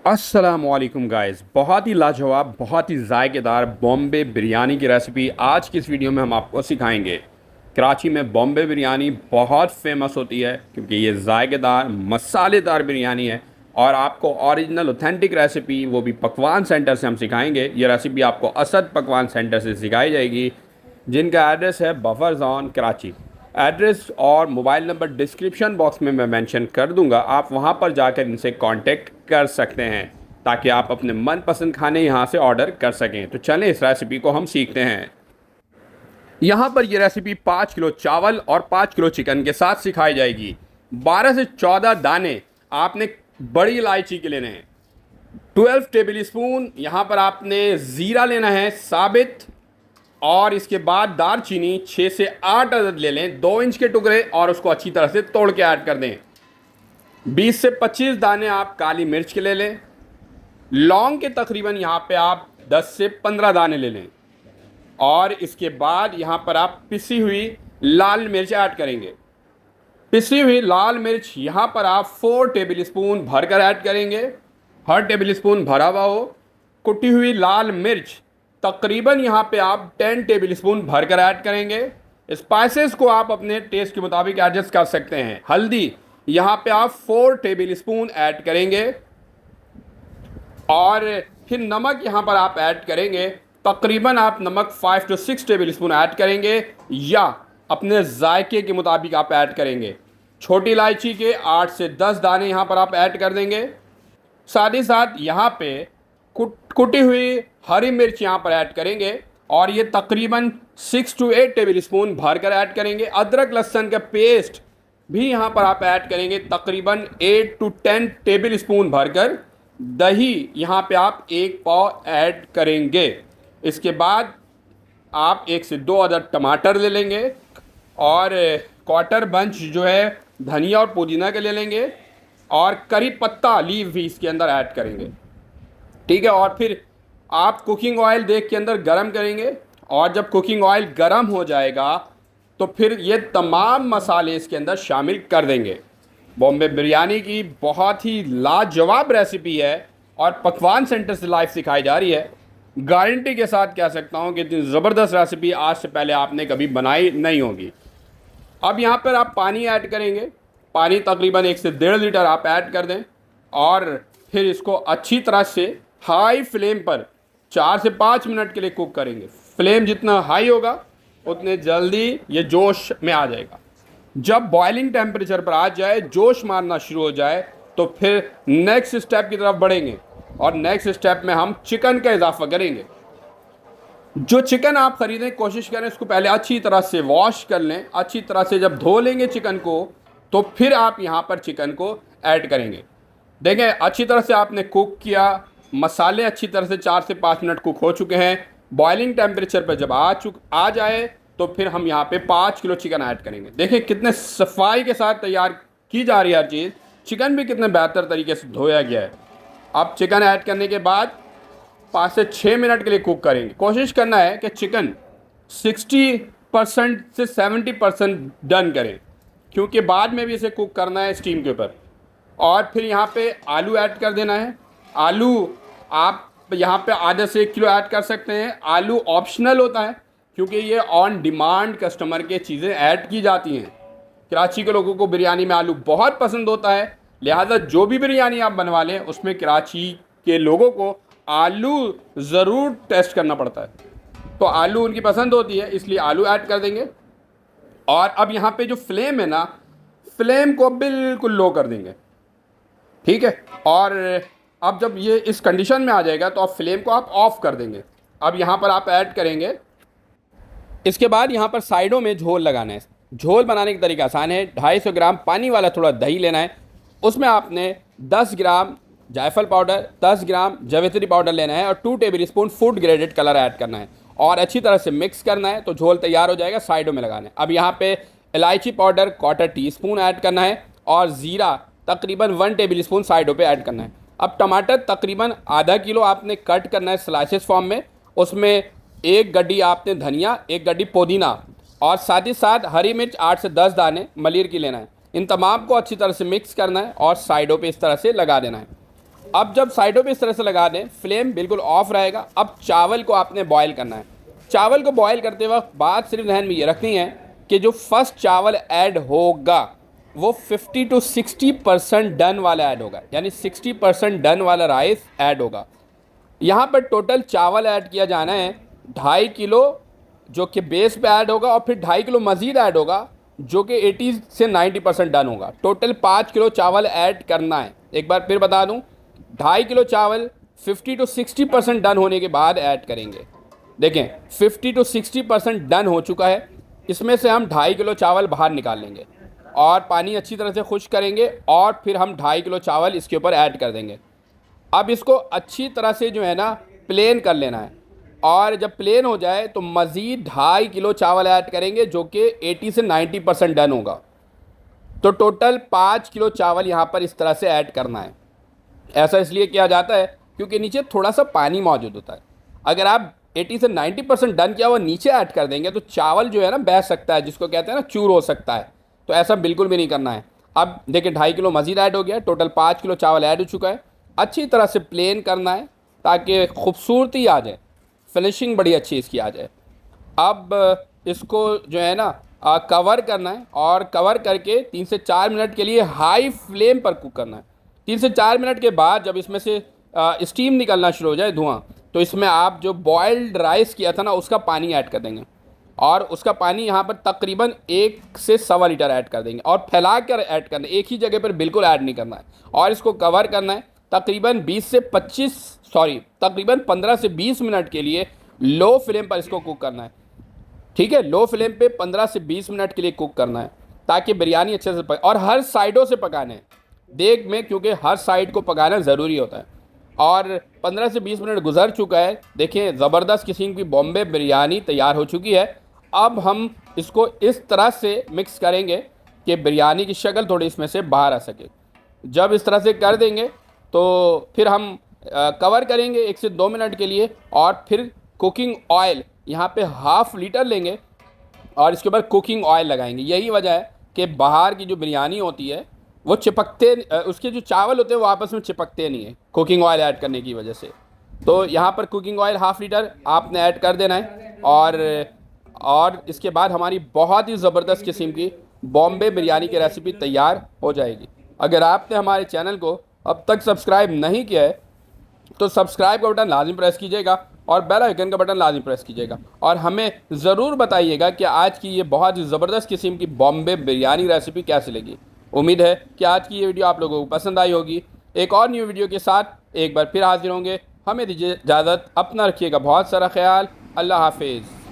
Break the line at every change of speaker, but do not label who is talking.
अस्सलामुअलैकुम गाइस, बहुत ही लाजवाब, बहुत ही जायकेदार बॉम्बे बिरयानी की रेसिपी आज की इस वीडियो में हम आपको सिखाएंगे। कराची में बॉम्बे बिरयानी बहुत फेमस होती है क्योंकि ये जायकेदार मसालेदार बिरयानी है और आपको ओरिजिनल ऑथेंटिक रेसिपी वो भी पकवान सेंटर से हम सिखाएंगे। ये रेसिपी आपको असद पकवान सेंटर से सिखाई जाएगी जिनका एड्रेस है बफर जोन कराची। एड्रेस और मोबाइल नंबर डिस्क्रिप्शन बॉक्स में मैं मेंशन कर दूंगा, आप वहां पर जाकर इनसे कांटेक्ट कर सकते हैं ताकि आप अपने मनपसंद खाने यहां से ऑर्डर कर सकें। तो चलें इस रेसिपी को हम सीखते हैं। यहाँ पर ये रेसिपी 5 किलो चावल और 5 किलो चिकन के साथ सिखाई जाएगी। 12 से 14 दाने आपने बड़ी इलायची के लेने हैं। 12 टेबल स्पून यहाँ पर आपने ज़ीरा लेना है साबित, और इसके बाद दालचीनी 6 से 8 अदद ले लें 2 इंच के टुकड़े और उसको अच्छी तरह से तोड़ के ऐड कर दें। 20 से 25 दाने आप काली मिर्च के ले लें। लौंग के तकरीबन यहाँ पे आप 10 से 15 दाने ले लें और इसके बाद यहाँ पर आप पिसी हुई लाल मिर्च ऐड करेंगे। पिसी हुई लाल मिर्च यहाँ पर आप 4 टेबल स्पून भरकर ऐड करेंगे। हर टेबल स्पून भरा हुआ हो। कुटी हुई लाल मिर्च तकरीबन यहाँ पे आप 10 टेबल स्पून भरकर ऐड करेंगे। स्पाइसेस को आप अपने टेस्ट के मुताबिक एडजस्ट कर सकते हैं। हल्दी यहाँ पे आप 4 टेबल स्पून ऐड करेंगे और फिर नमक यहाँ पर आप ऐड करेंगे। तकरीबन आप नमक 5 to 6 टेबल स्पून ऐड करेंगे या अपने जायके के मुताबिक आप ऐड करेंगे। छोटी इलायची के 8 से 10 दाने यहाँ पर आप ऐड कर देंगे। साथ ही साथ यहाँ पे कुटी हुई हरी मिर्च यहाँ पर ऐड करेंगे और ये तकरीबन 6 to 8 टेबल स्पून भरकर ऐड करेंगे। अदरक लहसुन का पेस्ट भी यहाँ पर आप ऐड करेंगे तकरीबन 8 to 10 टेबल स्पून भरकर। दही यहाँ पे आप 1 पाव ऐड करेंगे। इसके बाद आप 1 से 2 अदद टमाटर ले लेंगे और क्वार्टर बंच जो है धनिया और पुदीना के ले लेंगे और करी पत्ता लीव भी इसके अंदर ऐड करेंगे। ठीक है, और फिर आप कुकिंग ऑयल देख के अंदर गरम करेंगे और जब कुकिंग ऑयल गरम हो जाएगा तो फिर ये तमाम मसाले इसके अंदर शामिल कर देंगे। बॉम्बे बिरयानी की बहुत ही लाजवाब रेसिपी है और पकवान सेंटर से लाइव सिखाई जा रही है। गारंटी के साथ कह सकता हूँ कि इतनी ज़बरदस्त रेसिपी आज से पहले आपने कभी बनाई नहीं होगी। अब यहाँ पर आप पानी ऐड करेंगे। पानी तकरीबन 1 से 1.5 लीटर आप ऐड कर दें और फिर इसको अच्छी तरह से हाई फ्लेम पर 4 से 5 मिनट के लिए कुक करेंगे। फ्लेम जितना हाई होगा उतने जल्दी ये जोश में आ जाएगा। जब बॉइलिंग टेम्परेचर पर आ जाए, जोश मारना शुरू हो जाए, तो फिर नेक्स्ट स्टेप की तरफ बढ़ेंगे और नेक्स्ट स्टेप में हम चिकन का इजाफा करेंगे। जो चिकन आप ख़रीदें कोशिश करें उसको पहले अच्छी तरह से वॉश कर लें। अच्छी तरह से जब धो लेंगे चिकन को तो फिर आप यहाँ पर चिकन को ऐड करेंगे। देखें अच्छी तरह से आपने कुक किया, मसाले अच्छी तरह से 4 से 5 मिनट कुक हो चुके हैं। बॉइलिंग टेम्परेचर पर जब आ जाए तो फिर हम यहाँ पे 5 किलो चिकन ऐड करेंगे। देखें कितने सफाई के साथ तैयार की जा रही है हर चीज़। चिकन भी कितने बेहतर तरीके से धोया गया है। अब चिकन ऐड करने के बाद 5 से 6 मिनट के लिए कुक करेंगे। कोशिश करना है कि चिकन 60% से 70% डन करें क्योंकि बाद में भी इसे कुक करना है स्टीम के ऊपर। और फिर यहाँ पे आलू ऐड कर देना है। आलू आप यहाँ पे आधे से 1 किलो ऐड कर सकते हैं। आलू ऑप्शनल होता है क्योंकि ये ऑन डिमांड कस्टमर के चीज़ें ऐड की जाती हैं। कराची के लोगों को बिरयानी में आलू बहुत पसंद होता है, लिहाजा जो भी बिरयानी आप बनवा लें उसमें कराची के लोगों को आलू ज़रूर टेस्ट करना पड़ता है। तो आलू उनकी पसंद होती है इसलिए आलू ऐड कर देंगे। और अब यहाँ पे जो फ्लेम है ना, फ्लेम को बिल्कुल लो कर देंगे। ठीक है, और अब जब ये इस कंडीशन में आ जाएगा तो आप फ्लेम को आप ऑफ़ कर देंगे। अब यहाँ पर आप ऐड करेंगे। इसके बाद यहाँ पर साइडों में झोल लगाना है। झोल बनाने का तरीका आसान है। 250 ग्राम पानी वाला थोड़ा दही लेना है। उसमें आपने 10 ग्राम जायफल पाउडर, 10 ग्राम जावित्री पाउडर लेना है और 2 table spoon food graded colour add करना है और अच्छी तरह से मिक्स करना है तो झोल तैयार हो जाएगा। साइडों में लगाना है। अब यहाँ पे इलायची पाउडर 1/4 टीस्पून ऐड करना है और ज़ीरा तकरीबन 1 टेबल स्पून साइडों पे ऐड करना है। अब टमाटर तकरीबन आधा किलो आपने कट करना है स्लाइसेस फॉर्म में। उसमें 1 गड्डी आपने धनिया, 1 गड्डी पुदीना और साथ ही साथ हरी मिर्च 8 से 10 दाने मलिर की लेना है। इन तमाम को अच्छी तरह से मिक्स करना है और साइडों पे इस तरह से लगा देना है। अब जब साइडों पे इस तरह से लगा दें, फ्लेम बिल्कुल ऑफ रहेगा। अब चावल को आपने बॉयल करना है। चावल को बॉयल करते वक्त बात सिर्फ ध्यान में ये रखनी है कि जो फर्स्ट चावल ऐड होगा वो 50 to 60% डन वाला ऐड होगा, यानी 60% डन वाला राइस ऐड होगा। यहाँ पर टोटल चावल ऐड किया जाना है 2.5 किलो, जो कि बेस पे ऐड होगा, और फिर 2.5 किलो मज़ीद ऐड होगा जो कि 80 से 90% डन होगा। टोटल 5 किलो चावल ऐड करना है। एक बार फिर बता दूं, 2.5 किलो चावल 50 to 60% डन होने के बाद ऐड करेंगे। देखें 50 to 60% डन हो चुका है। इसमें से हम 2.5 किलो चावल बाहर निकाल लेंगे और पानी अच्छी तरह से खुश्क करेंगे, और फिर हम 2.5 किलो चावल इसके ऊपर ऐड कर देंगे। अब इसको अच्छी तरह से जो है ना प्लेन कर लेना है, और जब प्लेन हो जाए तो मज़ीद 2.5 किलो चावल ऐड करेंगे जो कि 80 से 90% डन होगा। तो टोटल 5 किलो चावल यहाँ पर इस तरह से ऐड करना है। ऐसा इसलिए किया जाता है क्योंकि नीचे थोड़ा सा पानी मौजूद होता है। अगर आप 80 से 90% डन किया हुआ नीचे ऐड कर देंगे तो चावल जो है ना बह सकता है, जिसको कहते हैं ना चूर हो सकता है। तो ऐसा बिल्कुल भी नहीं करना है। अब देखिए 2.5 किलो मज़ीद ऐड हो गया, टोटल 5 किलो चावल ऐड हो चुका है। अच्छी तरह से प्लेन करना है ताकि खूबसूरती आ जाए, फिनिशिंग बड़ी अच्छी इसकी आ जाए। अब इसको जो है ना कवर करना है, और कवर करके 3 से 4 मिनट के लिए हाई फ्लेम पर कुक करना है। 3 से 4 मिनट के बाद जब इसमें से स्टीम निकलना शुरू हो जाए, धुआं, तो इसमें आप जो बॉयल्ड राइस किया था ना उसका पानी ऐड कर देंगे, और उसका पानी यहाँ पर तकरीबन 1 से 1.25 लीटर ऐड कर देंगे, और फैला कर ऐड करना है, एक ही जगह पर बिल्कुल ऐड नहीं करना है। और इसको कवर करना है तकरीबन 15 से 20 मिनट के लिए लो फ्लेम पर इसको कुक करना है। ठीक है, लो फ्लेम पे 15 से 20 मिनट के लिए कुक करना है ताकि बिरयानी अच्छे से पके, और हर साइडों से पकाना है देग में, क्योंकि हर साइड को पकाना ज़रूरी होता है। और 15 से 20 मिनट गुजर चुका है। देखें ज़बरदस्त किस्म की बॉम्बे बिरयानी तैयार हो चुकी है। अब हम इसको इस तरह से मिक्स करेंगे कि बिरयानी की शक्ल थोड़ी इसमें से बाहर आ सके। जब इस तरह से कर देंगे तो फिर हम कवर करेंगे 1 से 2 मिनट के लिए, और फिर कुकिंग ऑयल यहाँ पे 1/2 लीटर लेंगे और इसके ऊपर कुकिंग ऑयल लगाएंगे। यही वजह है कि बाहर की जो बिरयानी होती है वो चिपकते, उसके जो चावल होते हैं वो आपस में चिपकते नहीं है कुकिंग ऑयल ऐड करने की वजह से। तो यहाँ पर कुकिंग ऑयल 1/2 लीटर आपने ऐड कर देना है, और इसके बाद हमारी बहुत ही ज़बरदस्त किस्म की बॉम्बे बिरयानी की रेसिपी तैयार हो जाएगी। अगर आपने हमारे चैनल को अब तक सब्सक्राइब नहीं किया है तो सब्सक्राइब का बटन लाजिम प्रेस कीजिएगा, और बेल आइकन का बटन लाजिम प्रेस कीजिएगा, और हमें ज़रूर बताइएगा कि आज की ये बहुत ही ज़बरदस्त किस्म की बॉम्बे बिरयानी रेसिपी कैसी लगी। उम्मीद है कि आज की ये वीडियो आप लोगों को पसंद आई होगी। एक और न्यू वीडियो के साथ एक बार फिर हाजिर होंगे। हमें दीजिए इजाज़त, अपना रखिएगा बहुत सारा ख्याल। अल्लाह हाफिज़।